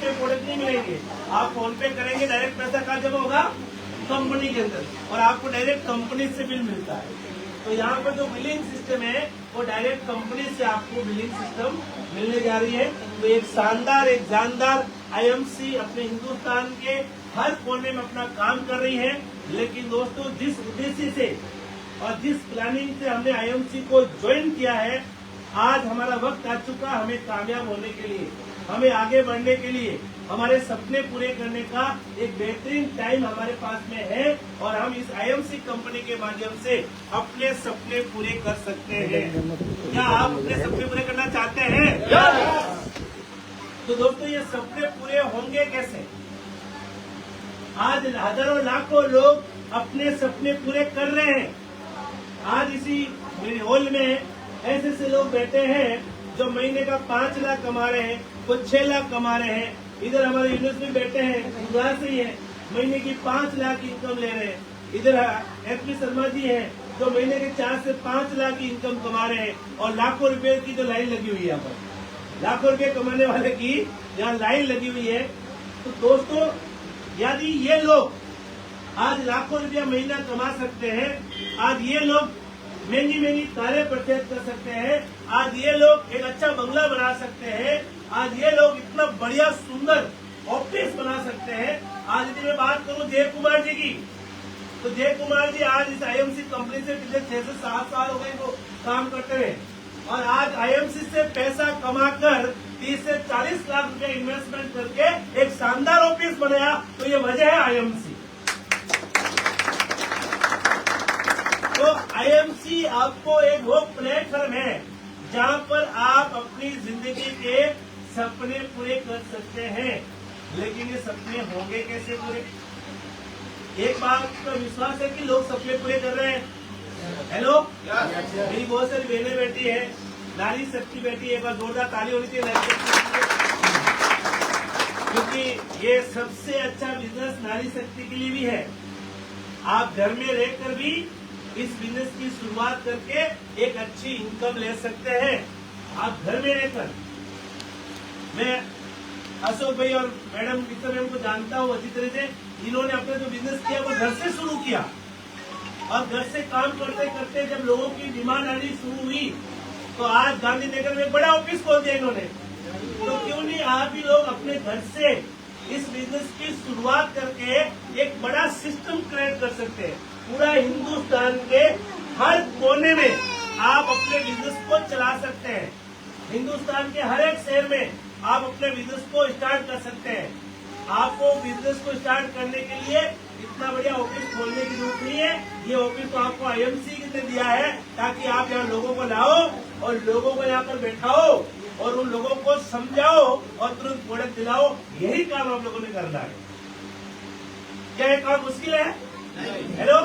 पे प्रोडक्ट नहीं मिलेंगे। आप फोन पे करेंगे, डायरेक्ट पैसा कहाँ जमा होगा? कंपनी के अंदर, और आपको डायरेक्ट कंपनी से बिल मिलता है। तो यहाँ पर जो बिलिंग सिस्टम है वो डायरेक्ट कंपनी से आपको बिलिंग सिस्टम मिलने जा रही है। तो एक शानदार, एक जानदार आईएमसी अपने हिंदुस्तान के हर कोने में अपना काम कर रही है। लेकिन दोस्तों, जिस उद्देश्य से और जिस प्लानिंग से हमने आईएमसी को ज्वाइन किया है, आज हमारा वक्त आ चुका हमें कामयाब होने के लिए, हमें आगे बढ़ने के लिए, हमारे सपने पूरे करने का एक बेहतरीन टाइम हमारे पास में है। और हम इस आईएमसी कंपनी के माध्यम से अपने सपने पूरे कर सकते हैं। क्या आप अपने सपने पूरे करना चाहते हैं? तो दोस्तों, ये सपने पूरे होंगे कैसे? आज हजारों लाखों लोग अपने सपने पूरे कर रहे हैं। आज इसी मेरे हॉल में ऐसे लोग बैठे हैं जो महीने का 5 लाख कमा रहे हैं, कुछ 6 लाख कमा रहे हैं। इधर हमारे यूनिवर्सिटी में बैठे हैं, गुजरात से ही है, महीने की 5 लाख इनकम ले रहे हैं। इधर एचपी शर्मा जी हैं जो महीने के 4 से 5 लाख की इनकम कमा रहे हैं। और लाखों रुपए की जो लाइन लगी हुई है, यहाँ पर लाखों रुपए कमाने वाले की यहाँ लाइन लगी हुई है। तो दोस्तों, यदि ये लोग आज लाखों रुपया महीना कमा सकते हैं, आज ये लोग महंगी महंगी कारें परचेज कर सकते हैं, आज ये लोग एक अच्छा बंगला बना सकते हैं, आज ये लोग इतना बढ़िया सुंदर ऑफिस बना सकते हैं। आज यदि मैं बात करूं जय कुमार जी की, तो जय कुमार जी आज इस आईएमसी कंपनी से पिछले 6 से 7 साल हो गए वो काम करते हुए, और आज आईएमसी से पैसा कमाकर 30 से 40 लाख रुपए इन्वेस्टमेंट करके एक शानदार ऑफिस बनाया। तो ये वजह है आईएमसी। तो आईएमसी आपको एक वो प्लेटफॉर्म है जहां पर आप अपनी जिंदगी के सपने पूरे कर सकते हैं। लेकिन ये सपने होंगे कैसे पूरे? एक बात का विश्वास है कि लोग सपने पूरे कर रहे हैं। हेलो, मेरी बहुत सारी बहनें बैठी है, नारी शक्ति बैठी है, एक बार जोरदार ताली होनी चाहिए नारी शक्ति, क्योंकि ये सबसे अच्छा बिजनेस नारी शक्ति के लिए भी है। आप घर में रहकर भी इस बिजनेस की शुरुआत करके एक अच्छी इनकम ले सकते हैं। आप घर में रहकर, मैं अशोक भाई और मैडम गीता मैम को जानता हूँ अच्छी तरह से। इन्होंने अपना जो बिजनेस किया वो घर से शुरू किया, और घर से काम करते करते जब लोगों की डिमांड आनी शुरू हुई तो आज गांधीनगर में बड़ा ऑफिस खोल दिया इन्होंने। तो क्यों नहीं आप भी लोग अपने घर से इस बिजनेस की शुरुआत करके एक बड़ा सिस्टम क्रिएट कर सकते हैं। पूरा हिंदुस्तान के हर कोने में आप अपने बिजनेस को चला सकते हैं। हिंदुस्तान के हर एक शहर में आप अपने बिजनेस को स्टार्ट कर सकते हैं। आपको बिजनेस को स्टार्ट करने के लिए इतना बढ़िया ऑफिस खोलने की जरूरत नहीं है। ये ऑफिस तो आपको आईएमसी ने दिया है ताकि आप यहाँ लोगों को लाओ और लोगों को यहाँ पर बैठाओ और उन लोगों को समझाओ और तुरंत प्रोडक्ट दिलाओ। यही काम आप लोगों ने करना है। क्या ये काम मुश्किल है? हेलो,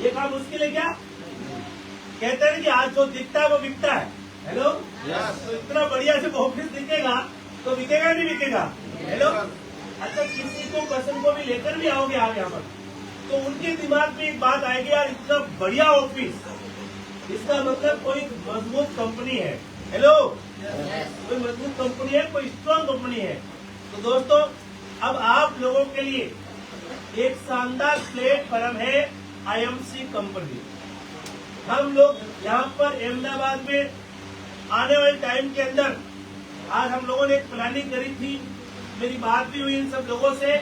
ये काम मुश्किल है क्या? कहते हैं कि आज जो दिखता है वो बिकता है। हेलो, तो इतना बढ़िया से ऑफिस दिखेगा तो बिकेगा नहीं बिकेगा? हेलो, अच्छा, किसी को पसंद को भी लेकर भी आओगे आप यहाँ पर, तो उनके दिमाग में एक बात आएगी, यार इतना बढ़िया ऑफिस, इसका मतलब कोई मजबूत कंपनी है। हेलो, कोई मजबूत कंपनी है, कोई स्ट्रॉन्ग कंपनी है। तो दोस्तों, अब आप लोगों के लिए एक शानदार प्लेटफॉर्म है आईएमसी कंपनी। हम लोग यहाँ पर अहमदाबाद में आने वाले टाइम के अंदर आज हम लोगों ने एक प्लानिंग करी थी, मेरी बात भी हुई इन सब लोगों से।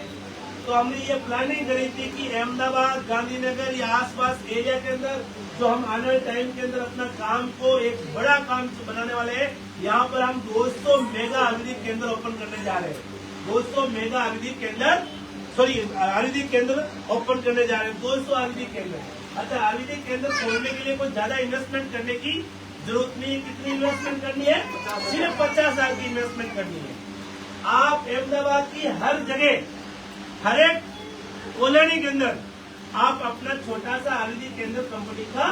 तो हमने ये प्लानिंग करी थी कि अहमदाबाद, गांधीनगर या आसपास एरिया के अंदर जो हम आने वाले टाइम के अंदर अपना काम को एक बड़ा काम बनाने वाले हैं, यहाँ पर हम 200 मेगा आयुर्वेदिक केंद्र ओपन करने जा रहे हैं। 200 मेगा आयुर्वेदिक केंद्र, सॉरी आयुर्वेदिक केंद्र ओपन करने जा रहे हैं। 200 आयुर्वेदिक केंद्र। अच्छा, आयुर्वेदिक केंद्र खोलने के लिए कोई ज्यादा इन्वेस्टमेंट करने की जरूरत नहीं है। कितनी इन्वेस्टमेंट करनी है? सिर्फ 50 लाख की इन्वेस्टमेंट करनी है। आप अहमदाबाद की हर जगह, हर एक कॉलोनी के अंदर आप अपना छोटा सा आयुर्वेदिक केंद्र कंपनी का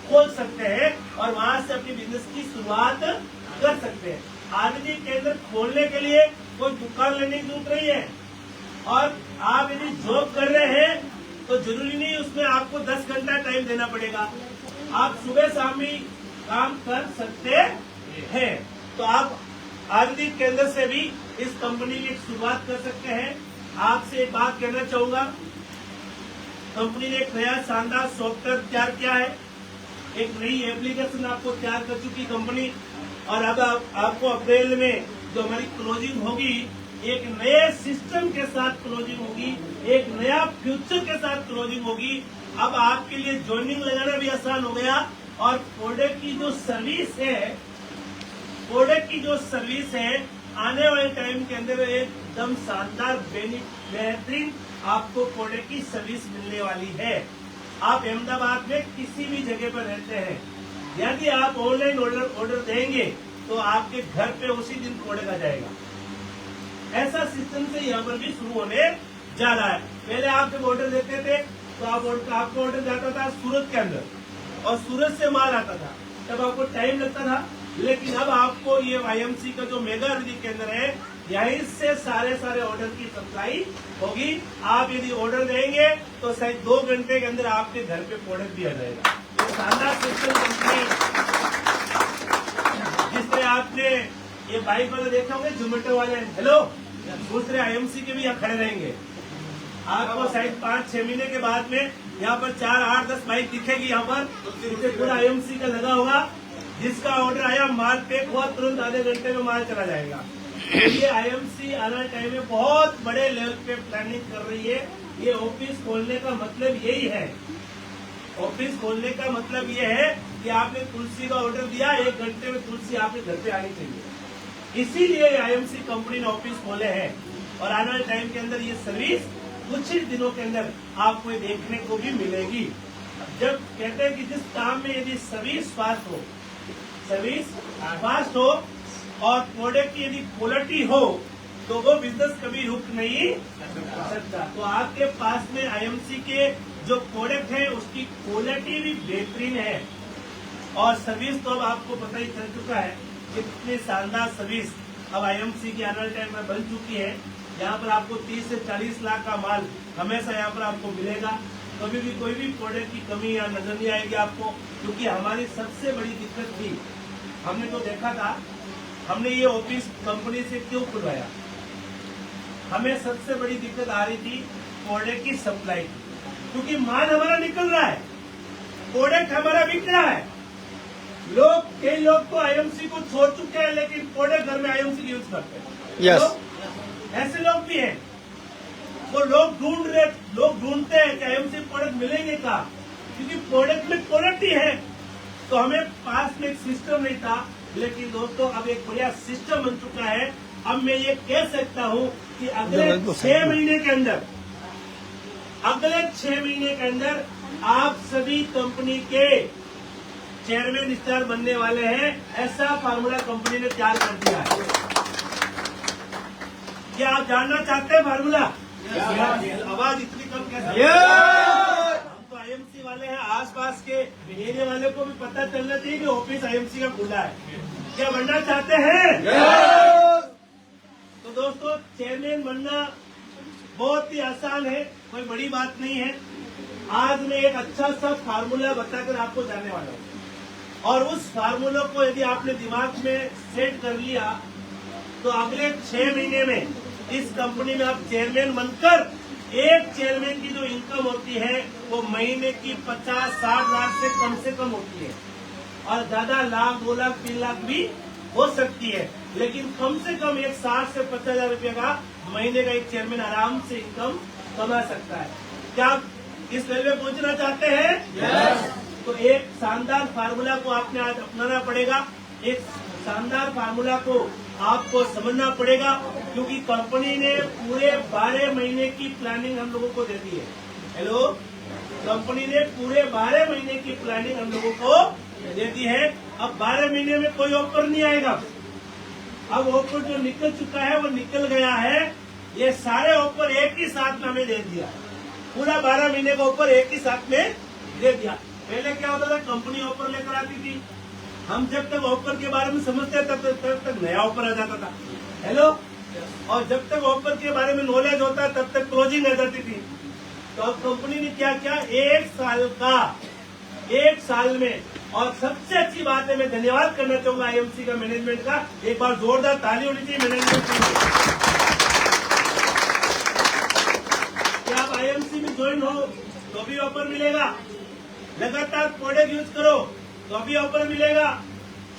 खोल सकते हैं और वहां से अपनी बिजनेस की शुरुआत कर सकते हैं। आयुर्वेदिक केंद्र खोलने के लिए कोई दुकान लेने की जरूरत नहीं है। और आप यदि जॉब कर रहे हैं तो जरूरी नहीं उसमें आपको 10 घंटा टाइम देना पड़ेगा। आप सुबह शाम भी काम कर सकते हैं। तो आप आयुर्वेदिक केंद्र से भी इस कंपनी की शुरुआत कर सकते हैं। आपसे एक बात कहना चाहूंगा, कंपनी ने एक नया शानदार सॉफ्टवेयर तैयार किया है, एक नई एप्लीकेशन आपको तैयार कर चुकी कंपनी, और अब आपको अप्रैल में जो हमारी क्लोजिंग होगी, एक नए सिस्टम के साथ क्लोजिंग होगी, एक नया फ्यूचर के साथ क्लोजिंग होगी। अब आपके लिए ज्वाइनिंग लगाना भी आसान हो गया, और प्रोडक्ट की जो सर्विस है आने वाले टाइम के अंदर एकदम शानदार बेहतरीन आपको प्रोडक्ट की सर्विस मिलने वाली है। आप अहमदाबाद में किसी भी जगह पर रहते हैं, यदि आप ऑनलाइन ऑर्डर देंगे तो आपके घर पे उसी दिन प्रोडक्ट आ जाएगा। ऐसा सिस्टम से यहाँ पर भी शुरू होने जा रहा है। पहले आप जब ऑर्डर देते थे तो आपको ऑर्डर जाता था सूरत के अंदर, और सूरत से माल आता था, तब आपको टाइम लगता था। लेकिन अब आपको ये आईएमसी का जो मेगा विधि केंद्र है, यहीं से सारे ऑर्डर की सप्लाई होगी। आप यदि ऑर्डर देंगे तो शायद 2 घंटे के अंदर आपके घर पे प्रोडक्ट भी आ जाएगा। ये शानदार सिस्टम कंपनी, जिस तरह आपने ये बाइक वाले देखा होंगे, जोमेटो वाले, हेलो, दूसरे आईएमसी के भी यहाँ खड़े रहेंगे। आपको शायद 5-6 महीने के बाद में यहाँ पर 4, 8, 10 बाइक दिखेगी। यहाँ पर इसे पूरा आईएमसी का लगा होगा। जिसका ऑर्डर आया, माल पैक हुआ, तुरंत आधे घंटे में माल चला जाएगा। ये आईएमसी आने टाइम में बहुत बड़े लेवल पे प्लानिंग कर रही है। ये ऑफिस खोलने का मतलब यही है। ऑफिस खोलने का मतलब ये है कि आपने तुलसी का ऑर्डर दिया, 1 घंटे में तुलसी आपके घर पे आनी चाहिए। इसीलिए आईएमसी कंपनी ने ऑफिस खोले हैं, और आने वाले टाइम के अंदर ये सर्विस कुछ ही दिनों के अंदर आपको देखने को भी मिलेगी। जब कहते हैं कि जिस काम में यदि सर्विस फास्ट हो और प्रोडक्ट की यदि क्वालिटी हो, तो वो बिजनेस कभी रुक नहीं सकता। तो आपके पास में आईएमसी के जो प्रोडक्ट है उसकी क्वालिटी भी बेहतरीन है, और सर्विस तो अब आपको पता ही चल चुका है कितनी शानदार सर्विस अब आईएमसी की आने वाले टाइम में बन चुकी है। यहाँ पर आपको 30 से 40 लाख का माल हमेशा यहाँ पर आपको मिलेगा। कभी भी कोई भी प्रोडक्ट की कमी यहाँ नजर नहीं आएगी आपको, क्योंकि हमारी सबसे बड़ी दिक्कत थी, हमने तो देखा था, हमने ये ऑफिस कंपनी से क्यों खुलवाया, हमें सबसे बड़ी दिक्कत आ रही थी प्रोडक्ट की सप्लाई की, क्योंकि माल हमारा निकल रहा है, प्रोडक्ट हमारा बिक रहा है। कई लोग तो आईएमसी को छोड़ चुके हैं, लेकिन प्रोडक्ट घर में आईएमसी यूज करते हैं। तो ऐसे लोग भी हैं, वो लोग ढूंढते हैं कि आईएमसी प्रोडक्ट मिलेंगे का, क्योंकि प्रोडक्ट में क्वालिटी है। तो हमें पास में एक सिस्टम नहीं था, लेकिन दोस्तों अब एक बढ़िया सिस्टम बन चुका है। अब मैं ये कह सकता हूँ कि अगले 6 महीने के अंदर आप सभी कंपनी के चेयरमैन स्टार बनने वाले हैं। ऐसा फार्मूला कंपनी ने तैयार कर दिया है। क्या आप जानना चाहते हैं फार्मूला? आवाज इतनी कम कैसे? हम तो आईएमसी वाले हैं, आसपास के एरिया वाले को भी पता चलना चाहिए कि ऑफिस आईएमसी का खुला है। क्या बनना चाहते हैं? तो दोस्तों, चेयरमैन बनना बहुत ही आसान है, कोई बड़ी बात नहीं है। आज मैं एक अच्छा सा फार्मूला बताकर आपको जानने वाला हूँ, और उस फार्मूला को यदि आपने दिमाग में सेट कर लिया तो अगले 6 महीने में इस कंपनी में आप चेयरमैन बनकर, एक चेयरमैन की जो इनकम होती है वो महीने की 50-60 लाख से कम होती है, और ज्यादा लाख, 2 लाख, 3 लाख भी हो सकती है, लेकिन कम से कम एक 60 से 50 हजार रुपये का महीने का एक चेयरमैन आराम से इनकम कमा सकता है। क्या आप इस लेवल में पहुंचना चाहते हैं? yes. तो एक शानदार फार्मूला को आपने आज अपनाना पड़ेगा। एक शानदार फार्मूला को आपको समझना पड़ेगा, क्योंकि कंपनी ने पूरे 12 महीने की प्लानिंग हम लोगों को दे दी है। हेलो, कंपनी ने पूरे 12 महीने की प्लानिंग हम लोगों को दे दी है। अब 12 महीने में कोई ऑफर नहीं आएगा। अब ऑफर जो निकल चुका है वो निकल गया है। ये सारे ऑफर एक ही साथ में हमें दे दिया, पूरा 12 महीने का ऑफर एक ही साथ में दे दिया। पहले क्या होता था, कंपनी ऑफर लेकर आती थी, हम जब तक ऑफर के बारे में समझते तब तक नया ऑफर आ जाता था। हेलो, और जब तक ऑफर के बारे में नॉलेज होता तब तक क्लोजिंग आ जाती थी। तो अब कंपनी ने क्या किया, 1 साल में, और सबसे अच्छी बात है, मैं धन्यवाद करना चाहूंगा आईएमसी का मैनेजमेंट का। एक बार जोरदार ताली होनी चाहिए मैनेजमेंट के लिए। मिलेगा। लगातार प्रोडक्ट यूज करो तो भी ऑफर मिलेगा।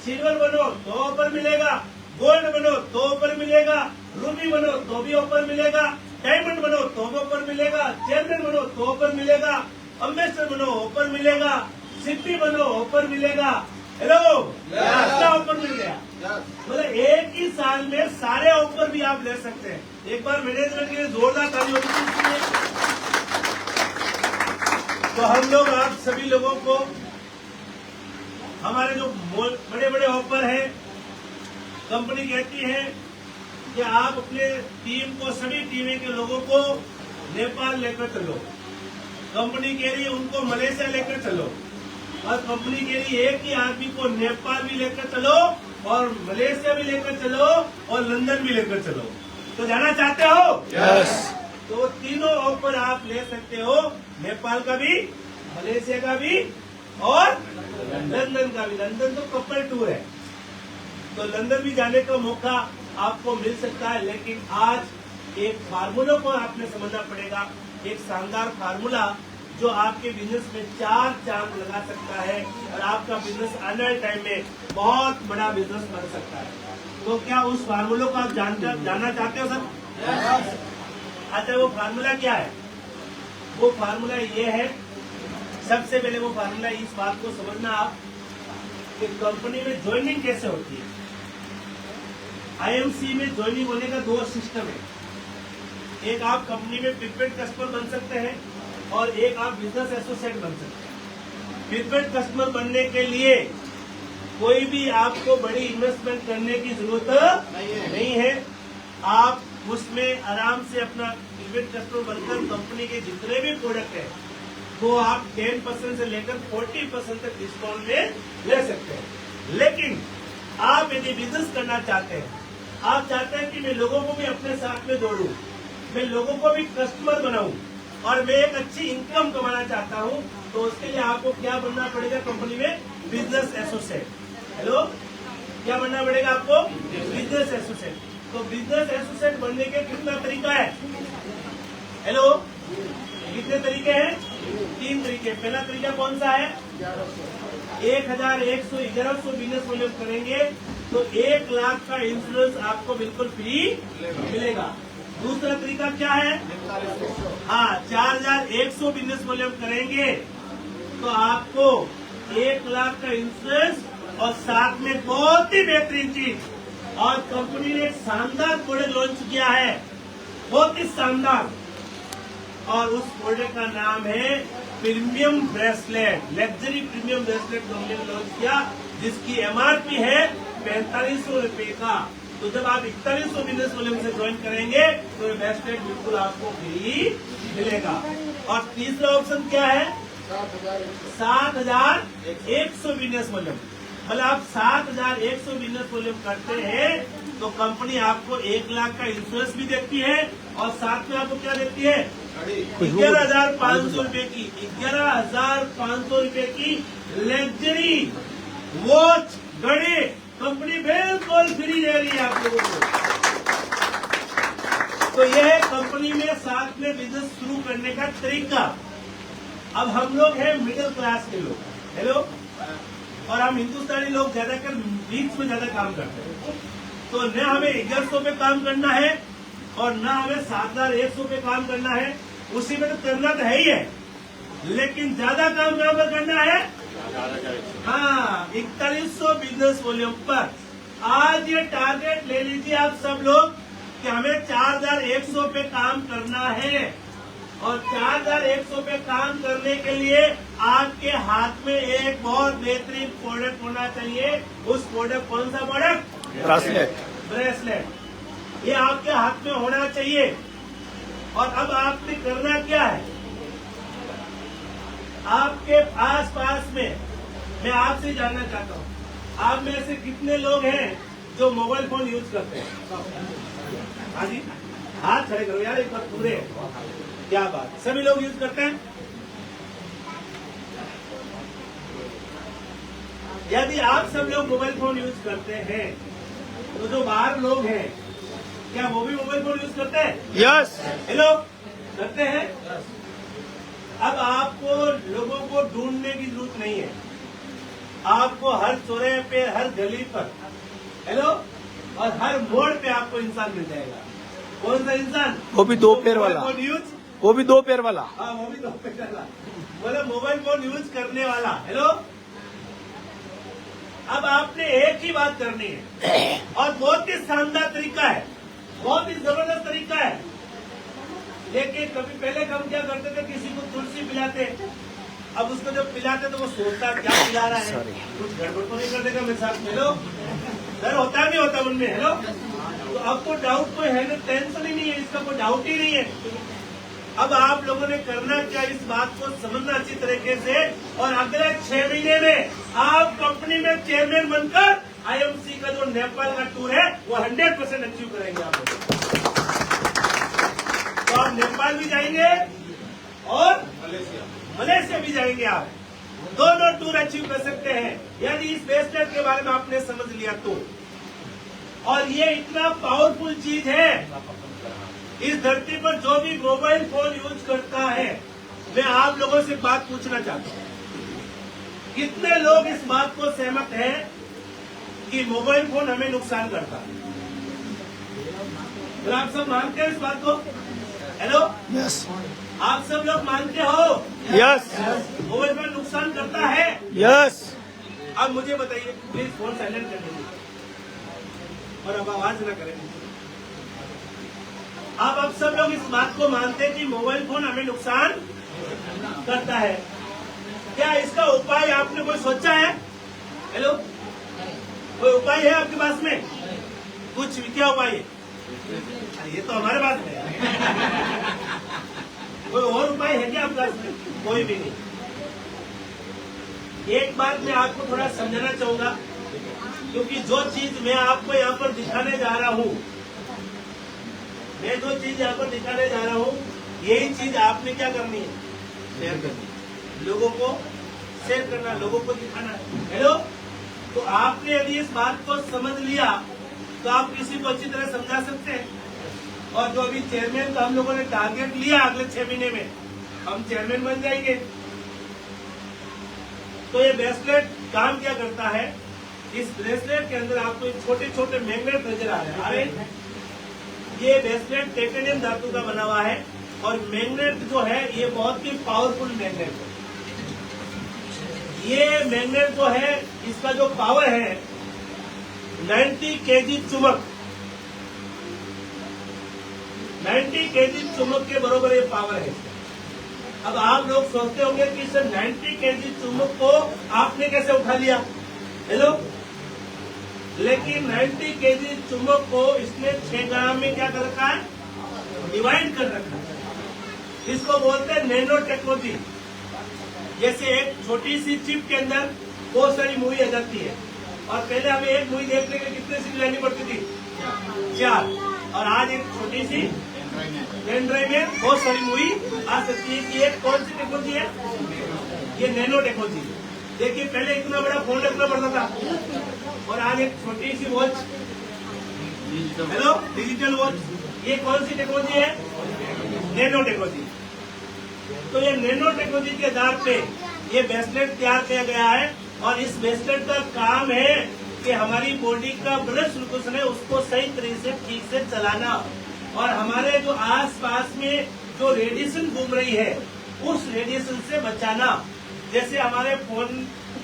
सिल्वर बनो तो ऑफर मिलेगा। गोल्ड बनो तो ऑफर मिलेगा। रूबी बनो तो भी ऑफर मिलेगा। डायमंड बनो तो भी ऑफर मिलेगा। चेयरमैन बनो तो ऑफर मिलेगा। अम्बेसडर बनो ऑफर मिलेगा। सिद्धि बनो ऑफर मिलेगा। हेलो, अच्छा ऑफर मिल गया। मतलब एक ही साल में सारे ऑफर भी आप ले सकते हैं। एक बार मैनेजमेंट के लिए जोरदार ताली होगी इसके लिए। तो हम लोग आप सभी लोगों को हमारे जो बड़े बड़े ऑफर हैं, कंपनी कहती है कि आप अपने टीम को, सभी टीमें के लोगों को नेपाल लेकर चलो। कंपनी कह रही है उनको मलेशिया लेकर चलो, और कंपनी कह रही है एक ही आदमी को नेपाल भी लेकर चलो और मलेशिया भी लेकर चलो और लंदन भी लेकर चलो। तो जाना चाहते हो? यस। तो तीनों ऑफर आप ले सकते हो, नेपाल का भी, मलेशिया का भी और लंदन का भी। लंदन तो कपल टूर है, तो लंदन भी जाने का मौका आपको मिल सकता है। लेकिन आज एक फार्मूला को आपने समझना पड़ेगा, एक शानदार फार्मूला जो आपके बिजनेस में 4 चांद लगा सकता है और आपका बिजनेस आने वाले टाइम में बहुत बड़ा बिजनेस बन सकता है। तो क्या उस फार्मूला को आप जानना चाहते हो सर? अच्छा, वो फार्मूला क्या है? वो फार्मूला ये है, सबसे पहले वो फार्मूला इस बात को समझना आप कि कंपनी में ज्वाइनिंग कैसे होती है। आईएमसी में ज्वाइनिंग होने का 2 सिस्टम है। एक आप कंपनी में प्रीपेड कस्टमर बन सकते हैं और एक आप बिजनेस एसोसिएट बन सकते हैं। प्रीपेड कस्टमर बनने के लिए कोई भी आपको बड़ी इन्वेस्टमेंट करने की जरूरत नहीं है। आप उसमें आराम से अपना प्रीपेड कस्टमर बनकर कंपनी के जितने भी प्रोडक्ट है वो आप 10% से लेकर 40% तक डिस्काउंट में ले सकते हैं। लेकिन आप यदि बिजनेस करना चाहते हैं, आप चाहते हैं कि मैं लोगों को भी अपने साथ में जोड़ूं, मैं लोगों को भी कस्टमर बनाऊं और मैं एक अच्छी इनकम कमाना चाहता हूं, तो उसके लिए आपको क्या बनना पड़ेगा? कंपनी में बिजनेस एसोसिएट। हेलो, क्या बनना पड़ेगा आपको? Business associate. तो बिजनेस एसोसिएट बनने के कितना तरीका है? हेलो, कितने तरीके हैं? 3 तरीके। पहला तरीका कौन सा है? 1100 बिजनेस वॉल्यूम करेंगे तो 1 लाख का इंश्योरेंस आपको बिल्कुल फ्री मिलेगा। दूसरा तरीका क्या है? हाँ, 4100 बिजनेस वॉल्यूम करेंगे तो आपको 1 लाख का इंश्योरेंस और साथ में बहुत ही बेहतरीन चीज, और कंपनी ने एक शानदार प्रोडक्ट लॉन्च किया है, बहुत ही शानदार, और उस प्रोडक्ट का नाम है premium bracelet. Luxury premium bracelet company ने लॉन्च किया, जिसकी एमआरपी है 4500 रुपए का। तो जब आप 4100 बिजनेस वॉल्यूम से ज्वाइन करेंगे तो ये ब्रेसलेट बिल्कुल आपको फ्री मिलेगा। और तीसरा ऑप्शन क्या है? 7100 बिजनेस वॉल्यूम। मतलब आप 7100 बिजनेस वॉल्यूम करते हैं तो कंपनी आपको 1 लाख का इंश्योरेंस भी देती है और साथ में आपको क्या देती है? 11,500 रुपए की 11,500 रुपए की लग्जरी वॉच, घड़ी कंपनी बिल्कुल फ्री दे रही है आप लोगों को। तो यह है कंपनी में साथ में बिजनेस शुरू करने का तरीका। अब हम लोग हैं मिडिल क्लास के लोग, हेलो, और हम हिंदुस्तानी लोग ज्यादातर वीक्स में ज्यादा काम करते हैं। तो न हमें 1100 पे काम करना है और न हमें 7100 पे काम करना है। उसी में तो करना तो है ही है, लेकिन ज्यादा काम कहाँ पर करना है? हाँ, 4100 बिजनेस वॉल्यूम पर। आज ये टारगेट ले लीजिए आप सब लोग कि हमें 4100 पे काम करना है, और 4100 पे काम करने के लिए आपके हाथ में एक बहुत बेहतरीन प्रोडक्ट होना चाहिए। उस प्रोडक्ट, कौन सा प्रोडक्ट? ब्रेसलेट। ये आपके हाथ में होना चाहिए। और अब आपने करना क्या है? आपके आस पास में, मैं आपसे जानना चाहता हूँ, आप में से कितने लोग हैं जो मोबाइल फोन यूज करते हैं? हाँ जी, हाथ खड़े करो यार एक बार पूरे। क्या बात, सभी लोग यूज करते हैं? यदि आप सब लोग मोबाइल फोन यूज करते हैं तो जो बाहर लोग हैं क्या वो भी मोबाइल फोन यूज करते हैं? यस। हेलो, करते हैं? अब आपको लोगों को ढूंढने की जरूरत नहीं है, आपको हर चौराहे पे, हर गली पर, हेलो, और हर मोड़ पे आपको इंसान मिल जाएगा। कौन सा इंसान? वो भी 2 पैर वाला, वो भी 2 पैर वाला। हाँ, वो भी 2 पैर वाला, मतलब मोबाइल फोन यूज करने वाला। हेलो, अब आपने एक ही बात करनी है और बहुत ही शानदार तरीका है, बहुत ही जबरदस्त तरीका है। लेकिन कभी पहले हम क्या करते थे, किसी को तुलसी पिलाते, अब उसको जब पिलाते तो वो सोचता क्या पिला रहा है, कुछ गड़बड़ तो नहीं कर देगा मेरे साथ। हेलो, डर होता है नहीं होता मन में? हेलो, तो अब तो डाउट कोई है ना, टेंशन ही नहीं है, इसका कोई डाउट ही नहीं है। अब आप लोगों ने करना क्या, इस बात को समझना अच्छी तरीके से, और अगले 6 महीने में आप कंपनी में चेयरमैन बनकर IMC का जो नेपाल का टूर है वो 100% अचीव करेंगे आप लोग। तो आप नेपाल भी जाएंगे और मलेशिया भी जाएंगे, आप दोनों टूर अचीव कर सकते हैं यदि इस ब्रेसलेट के बारे में आपने समझ लिया तो। और ये इतना पावरफुल चीज है, इस धरती पर जो भी मोबाइल फोन यूज करता है, मैं आप लोगों से बात पूछना चाहता हूँ, कितने लोग इस बात को सहमत हैं कि मोबाइल फोन हमें नुकसान करता है? तो आप सब मानते हैं इस बात को? हेलो, यस, आप सब लोग मानते हो? यस, मोबाइल फोन नुकसान करता है? यस। अब मुझे बताइए, प्लीज फोन साइलेंट कर दीजिए और अब आवाज न करें। अब सब लोग इस बात को मानते हैं कि मोबाइल फोन हमें नुकसान करता है। क्या इसका उपाय आपने कोई सोचा है? हेलो, कोई उपाय है आपके पास में? कुछ क्या उपाय है? ये तो हमारे पास है। कोई और उपाय है क्या आपके पास में? कोई भी नहीं। एक बात मैं आपको थोड़ा समझाना चाहूंगा, क्योंकि जो चीज मैं आपको यहाँ पर दिखाने जा रहा हूँ, मैं जो चीज यहाँ पर दिखाने जा रहा हूँ, यही चीज आपने क्या करनी है? शेयर करनी, लोगों को शेयर करना, लोगों को दिखाना है। हेलो, तो आपने यदि इस बात को समझ लिया तो आप किसी को अच्छी तरह समझा सकते हैं। और जो अभी चेयरमैन का हम लोगों ने टारगेट लिया, अगले 6 महीने में हम चेयरमैन बन जाएंगे। तो ये ब्रेसलेट काम क्या करता है? इस ब्रेसलेट के अंदर आपको छोटे छोटे मैग्नेट नजर आ रहे हैं। ये ब्रेसलेट टाइटेनियम धातु का बना हुआ है और मैग्नेट जो है ये बहुत ही पावरफुल मैग्नेट है। ये मैग्नेट जो है, इसका जो पावर है 90 kg चुंबक, 90 kg चुंबक के बराबर ये पावर है। अब आप लोग सोचते होंगे कि सर 90 kg चुंबक को आपने कैसे उठा लिया? हेलो, लेकिन 90 kg चुंबक को इसने 6 ग्राम में क्या कर रखा है? डिवाइड कर रखा है। इसको बोलते हैं नैनो टेक्नोलॉजी। जैसे एक छोटी सी चिप के अंदर बहुत सारी मूवी आ जाती है, और पहले हमें एक मूवी देखने के लिए कितने सीट लेनी पड़ती थी? 4। और आज एक छोटी सी पेन ड्राइव में बहुत सारी मूवी आ सकती है। कि एक कौन सी टेक्नोलॉजी है? ये नैनो टेक्नोलॉजी। देखिए, पहले इतना बड़ा फोन रखना पड़ता था और आज एक छोटी सी वॉच, हेलो, डिजिटल वॉच। ये कौन सी टेक्नोलॉजी है? Nano technology. तो ये नैनो टेक्नोलॉजी के आधार पे ये ब्रेसलेट तैयार किया गया है, और इस ब्रेसलेट का काम है कि हमारी बॉडी का ब्लड सर्कुलेशन है उसको सही तरीके से ठीक से चलाना, और हमारे जो आसपास में जो रेडिएशन घूम रही है उस रेडिएशन से बचाना। जैसे हमारे फोन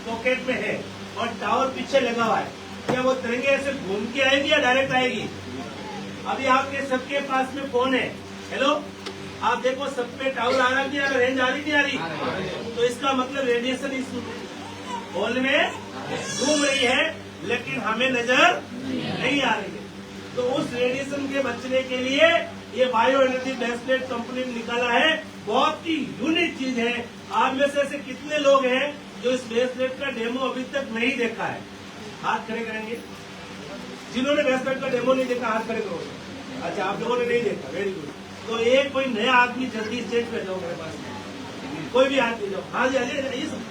पॉकेट में है और टावर पीछे लगा हुआ है, क्या वो तरंगे ऐसे घूम के आएगी या डायरेक्ट आएगी? अभी आपके सबके पास में फोन है, हेलो, आप देखो सब पे टावर आ रहा है, रेंज आ रही नहीं आ रही? तो इसका मतलब रेडिएशन इस होल में घूम रही है, लेकिन हमें नजर नहीं आ रही है। तो उस रेडिएशन के बचने के लिए ये बायो एनर्जी ब्रेसलेट कंपनी ने निकाला है। बहुत ही यूनिक चीज है। आप में से ऐसे कितने लोग हैं जो इस ब्रेसलेट का डेमो अभी तक नहीं देखा है? हाथ खड़े करेंगे। जिन्होंने ब्रेसलेट का डेमो नहीं देखा, हाथ खड़े करो। अच्छा, आप लोगों ने नहीं देखा, वेरी गुड। तो एक कोई नया आदमी जल्दी स्टेज पे जाओ मेरे पास, कोई भी आदमी जाओ। हाँ जी, आइए सब।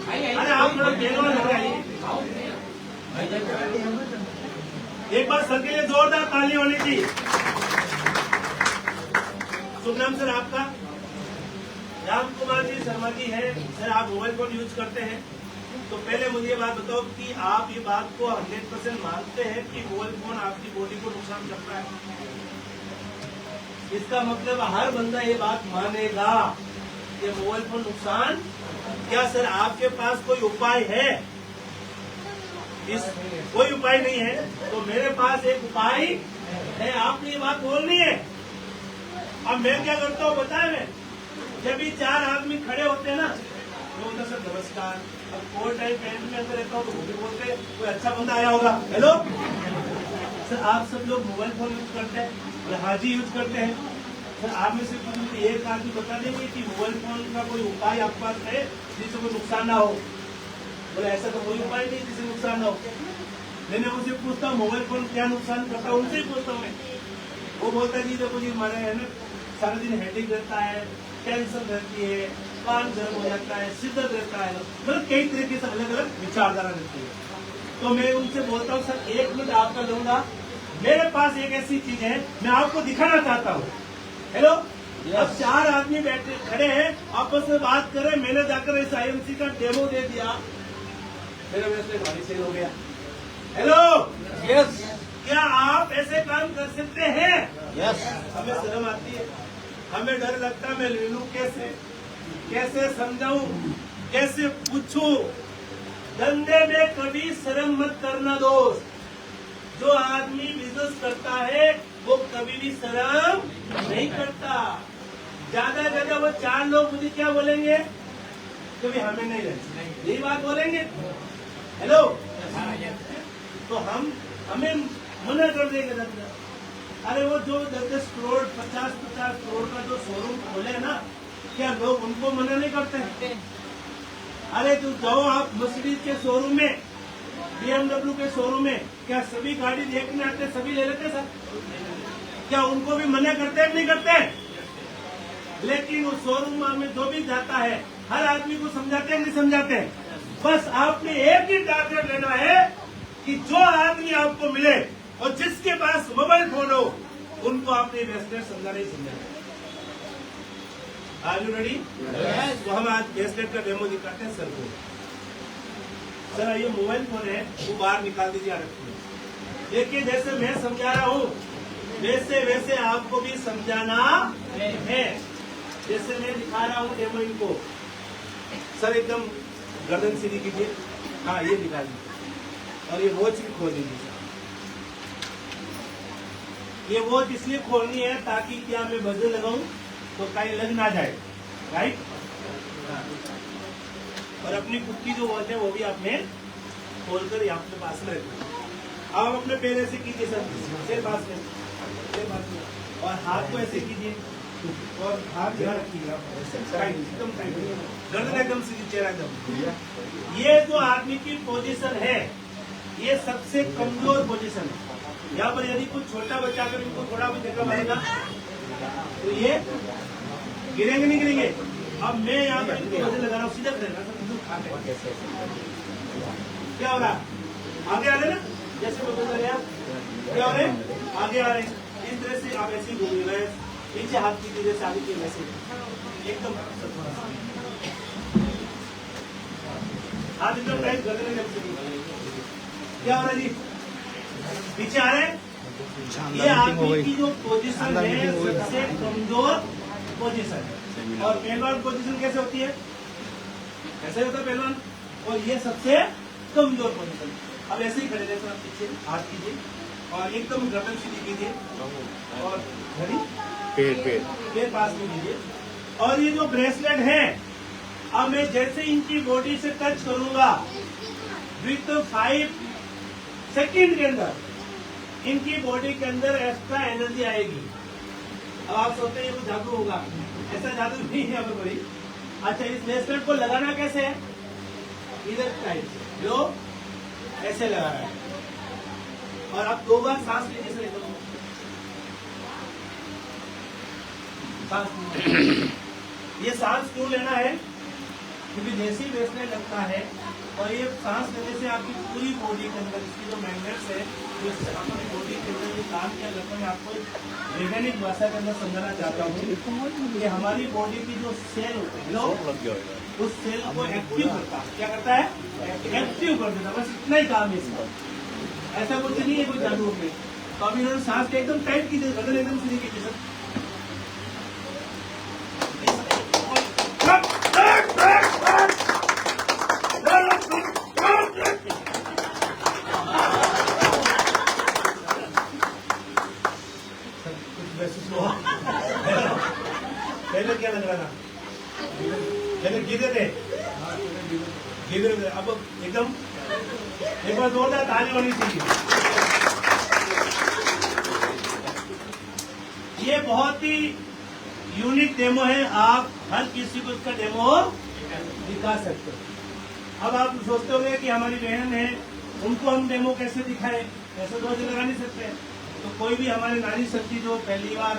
अरे आप थोड़ा पहलवान लग रहा है। एक बार सर के लिए जोरदार ताली होनी चाहिए। शुभ नाम सर आपका? राम कुमार जी शर्मा जी है। सर आप मोबाइल फोन यूज करते हैं, तो पहले मुझे ये बात बताओ कि आप ये बात को 100% मानते हैं कि मोबाइल फोन आपकी बॉडी को नुकसान करता है? इसका मतलब हर बंदा ये बात मानेगा कि मोबाइल फोन नुकसान। क्या सर आपके पास कोई उपाय है? इस कोई उपाय नहीं है, तो मेरे पास एक उपाय है। आपने ये बात बोलनी है। अब मैं क्या करता हूँ बताए मैं, जब ये 4 आदमी खड़े होते हैं ना, तो बोलता सर नमस्कार। अब कोई टाइम पैंट में अंदर रहता हूँ तो वो भी बोलते कोई अच्छा बंदा आया होगा, हेलो सर। आप सब लोग मोबाइल फोन यूज करते हैं? हाँ जी यूज करते हैं। सर आप में से कुछ एक आदमी बता देंगे कि मोबाइल फोन का कोई उपाय आपके पास है जिससे कोई नुकसान ना हो? बोले ऐसा तो कोई उपाय नहीं जिससे नुकसान ना हो। मैंने उनसे पूछता हूँ मोबाइल फोन क्या नुकसान करता है, उनसे ही पूछता हूँ मैं। वो बोलता है जी देखो जी हमारे है ना सारा दिन हेडेक रहता है, टेंशन रहती है, कान गर्म हो जाता है, सिर दर्द रहता है, मतलब कई तरीके से अलग अलग विचारधारा रहती है। तो मैं उनसे बोलता हूँ सर 1 मिनट आपका लूंगा, मेरे पास एक ऐसी चीज है मैं आपको दिखाना चाहता हूँ। हेलो अब 4 आदमी बैठे खड़े हैं, आपस में बात कर रहे हैं। मैंने जाकर इस IMC का डेमो दे दिया, मेरा वैसे गाड़ी सेल हो गया। हेलो यस क्या आप ऐसे काम कर सकते हैं? यस। हमें शर्म आती है, हमें डर लगता है। मैं ले लूं कैसे समझाऊं, कैसे पूछूं? धंधे में कभी शर्म मत करना दोस्त। जो आदमी बिजनेस करता है वो कभी भी शर्म नहीं करता। ज्यादा ज्यादा वो 4 लोग मुझे क्या बोलेंगे, कभी हमें नहीं रहना, यही बात बोलेंगे। हेलो तो हमें मना कर देंगे धंधा। अरे वो जो 10-10 करोड़ 50-50 करोड़ का जो शोरूम खोले ना, क्या लोग उनको मना नहीं करते हैं? अरे तो जाओ आप मर्सिडीज के शोरूम में, BMW के शोरूम में, क्या सभी गाड़ी देखने आते, सभी ले लेते सर? क्या उनको भी मना करते हैं नहीं करते? लेकिन उस शोरूम में जो भी जाता है हर आदमी को समझाते हैं नहीं समझाते? बस आपने एक ही टारगेट लेना है कि जो आदमी आपको मिले और जिसके पास मोबाइल फोन हो उनको आपने ब्रेसलेट समझा नहीं समझाना। Are you ready? तो हम आज ब्रेसलेट का डेमो दिखाते हैं सर को। सर ये मोबाइल फोन है, वो बाहर निकाल दीजिए, रखिए। देखिए जैसे मैं समझा रहा हूँ वैसे वैसे आपको भी समझाना है। जैसे मैं दिखा रहा हूँ डेमो इनको, सर एकदम गर्दन सीधी कीजिए। हाँ ये दिखा दीजिए, और ये वॉच भी खोल दीजिए। ये वॉच इसलिए खोलनी है ताकि क्या मैं बजर लगाऊं तो कहीं लग ना जाए, राइट? और अपनी खुद की जो वॉच है वो भी आपने खोलकर यहाँ अपने पास में रखना। आप अपने पैर ऐसे कीजिए सर, सिर पास में, और हाथ को ऐसे कीजिए, और हाथ यहाँ रखिएगा एकदम टाइट, गर्दन एकदम सीधी, चेहरा एकदम। ये जो आदमी की पोजीशन है ये सबसे कमजोर पोजीशन है। यहाँ पर यदि कुछ छोटा बच्चा अगर इनको थोड़ा भी धक्का मारेगा तो ये गिरेंगे नहीं गिरेंगे। अब मैं यहाँ पर इनको वजन लगा रहा हूँ, सीधा करेगा क्या हो रहा? आगे आ रहे ना, जैसे मैं बता रहा क्या हो रहे, आगे आ रहे। इस तरह से आप ऐसे घूम रहे, नीचे हाथ की जैसे आगे की वैसे एकदम हाथ एकदम टाइट कर देना। क्या हो रहा है जी? पीछे आ रहे हैं। ये आदमी की जो पोजीशन है सबसे कमजोर पोजीशन है। और पहलवान पोजीशन कैसे होती है? ऐसे होता है पहलवान, और ये सबसे कमजोर पोजीशन। अब ऐसे ही खड़े रहते हैं, पीछे हाथ कीजिए और एकदम गर्दन सीधी कीजिए और घड़ी पेड़ पास में लीजिए। और ये जो ब्रेसलेट है, अब मैं जैसे इनकी बॉडी से टच करूंगा विथ 5 सेकंड के अंदर इनकी बॉडी के अंदर एक्स्ट्रा एनर्जी आएगी। अब आप सोचते हैं ये जादू होगा, ऐसा जादू नहीं है यहाँ कोई। अच्छा इस ब्रेसलेट को लगाना कैसे है? इधर टाइप से लो, ऐसे लगा रहा है, और आप 2 बार सांस लीजिए सर, एकदम सांस। ये सांस क्यों लेना है? क्योंकि जैसे ही ब्रेसलेट लगता है और ये सांस लेने से आपकी पूरी बॉडी के अंदर इसकी जो मैग्नेट्स है जो अपनी बॉडी के अंदर जो काम किया करते हैं, आपको वैज्ञानिक भाषा के अंदर समझाना चाहता हूँ कि हमारी बॉडी की जो सेल होते हैं उस सेल को एक्टिव करता है। क्या करता है? एक्टिव कर देता है। बस इतना ही काम है इसका, ऐसा कुछ नहीं है कोई जादू में। तो अभी इन्होंने सांस एकदम टाइट कीजिए, गर्दन एकदम सीधी कीजिए सर। पहले क्या लग रहा था? पहले गिरे थे, अब एकदम एक बार जोरदार ताली होनी चाहिए। ये बहुत ही यूनिक डेमो है, आप हर किसी को इसका डेमो दिखा सकते हो। अब आप सोचते होंगे कि हमारी बहन है, उनको हम डेमो कैसे दिखाएं? ऐसे तो लगा नहीं सकते। तो कोई भी हमारे नारी शक्ति जो पहली बार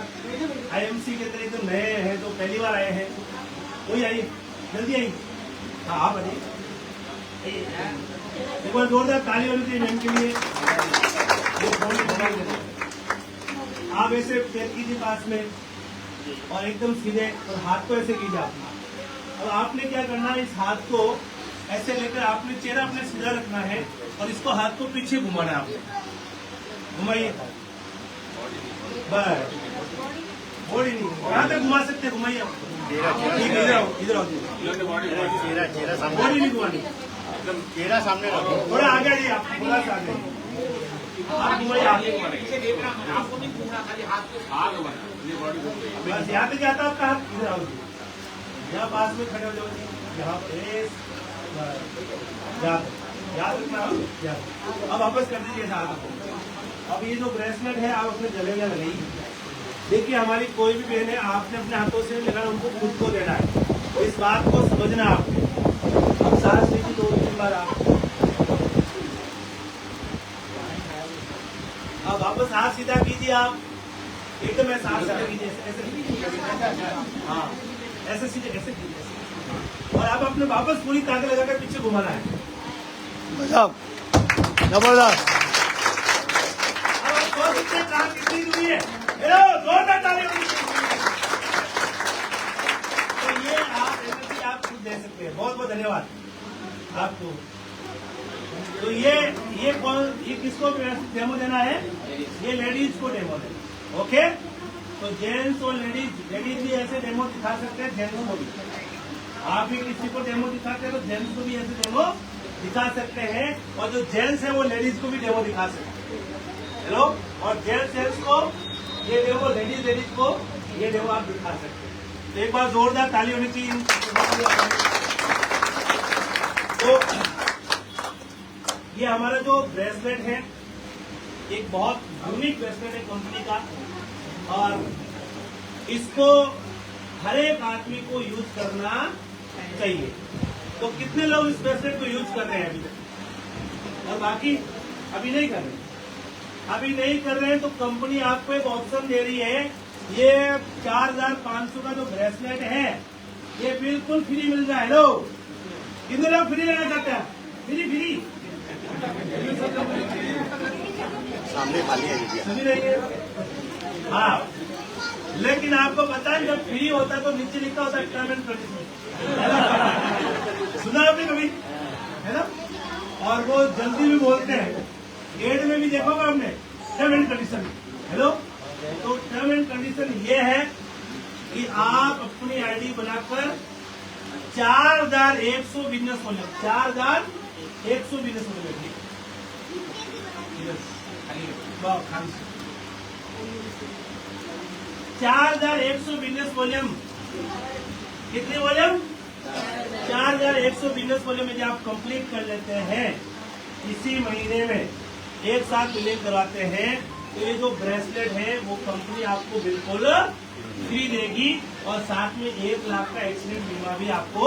आईएमसी के अंदर एकदम नए हैं, तो पहली बार आए हैं, कोई आइए, जल्दी आइए। हाँ आप आइए, एक बार जोरदार ताली होनी चाहिए मैम के लिए। आप ऐसे पैर कीजिए पास में और एकदम सीधे, और हाथ को ऐसे कीजिए आप। अब आपने क्या करना है, इस हाथ को ऐसे लेकर आपने चेहरा अपने सीधा रखना है और इसको हाथ को पीछे घुमाना है। आपने घुमाइए, बस बॉडी नहीं, यहाँ तक घुमा सकते, घुमाइए। इधर आओ, इधर आओ, बॉडी नहीं घुमानी, चेहरा सामने रखो। थोड़ा आगे आइए, आप थोड़ा सा आगे, आप घुमाइए आगे। आपको नहीं घूमना, खाली हाथ बस यहाँ पे जाता आपका हाथ, इधर आओ, यहाँ पास में खड़े हो जाओ, यहाँ पे याद रखना। अब वापस कर दीजिए हाथ को। अब ये जो ब्रेसलेट है आप अपने गले में लगाइए। देखिए हमारी कोई भी बहन है, आपने अपने हाथों से लेना, उनको खुद को देना है, तो इस बात को समझना आपने। अब सांस लीजिए 2-3 बार आप। अब वापस हाथ सीधा कीजिए आप, एकदम ऐसा हाथ सीधा कीजिए, ऐसे हाँ, ऐसे सीधे, ऐसे कीजिए। और आप अपने वापस पूरी ताकत लगाकर पीछे घुमाना है। जबरदस्त। अब आप सोच सकते हैं कहाँ कितनी दूरी है। हेलो, जोरदार ताली होनी चाहिए। तो ये आप एनर्जी आप खुद दे सकते हैं। बहुत बहुत धन्यवाद आपको। तो ये किसको डेमो देना है? ये लेडीज को डेमो देना। ओके, तो जेंट्स और लेडीज भी ऐसे डेमो दिखा सकते हैं, जेंट्स को भी। आप भी किसी को डेमो दिखाते हैं तो जेंट्स को भी ऐसे डेमो दिखा सकते हैं, और जो जेंट्स है वो लेडीज को भी डेमो दिखा सकते हैं। हेलो, और जेंट्स को ये डेमो, लेडीज को ये डेमो आप दिखा सकते हैं। तो एक बार जोरदार ताली होनी चाहिए। तो ये हमारा जो ब्रेसलेट है, एक बहुत यूनिक ब्रेसलेट है कंपनी का, और इसको हर एक आदमी को यूज करना चाहिए। तो कितने लोग इस ब्रेसलेट को यूज कर रहे हैं अभी तक, और बाकी अभी नहीं कर रहे? अभी नहीं कर रहे हैं तो कंपनी आपको एक ऑप्शन दे रही है। ये 4500 का जो ब्रेसलेट है ये बिल्कुल फ्री मिल रहा है। लो, कितने लोग फ्री लेना चाहते हैं? फ्री सामने खाली है। सभी रहिए। हाँ, लेकिन आपको पता है जब फ्री होता है तो नीचे लिखा होता है टर्म एंड कंडीशन। सुना आपने कभी, है ना? और वो जल्दी भी बोलते हैं, गेट में भी देखोगे हमने टर्म एंड कंडीशन। हेलो, तो टर्म एंड कंडीशन ये है कि आप अपनी आईडी बनाकर 4100 बिजनेस खोले, 4100 बिजनेस खोले। 4100 बिजनेस वॉल्यूम। कितने वॉल्यूम? 4100 बिजनेस वॉल्यूम यदि आप कंप्लीट कर लेते हैं इसी महीने में, एक साथ बिलिंग करवाते हैं, तो ये जो ब्रेसलेट है वो कंपनी आपको बिल्कुल फ्री देगी, और साथ में 1 लाख का एक्सीडेंट बीमा भी आपको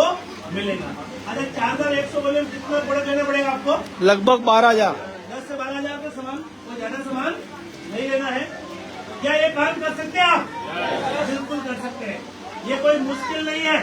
मिलेगा। अच्छा, 4100 वॉल्यूम कितना देना पड़ेगा आपको? लगभग 12,000। 10 से 12,000 का सामान, कोई ज्यादा सामान नहीं लेना है। क्या ये काम कर सकते हैं आप? बिल्कुल कर सकते हैं। ये कोई मुश्किल नहीं है।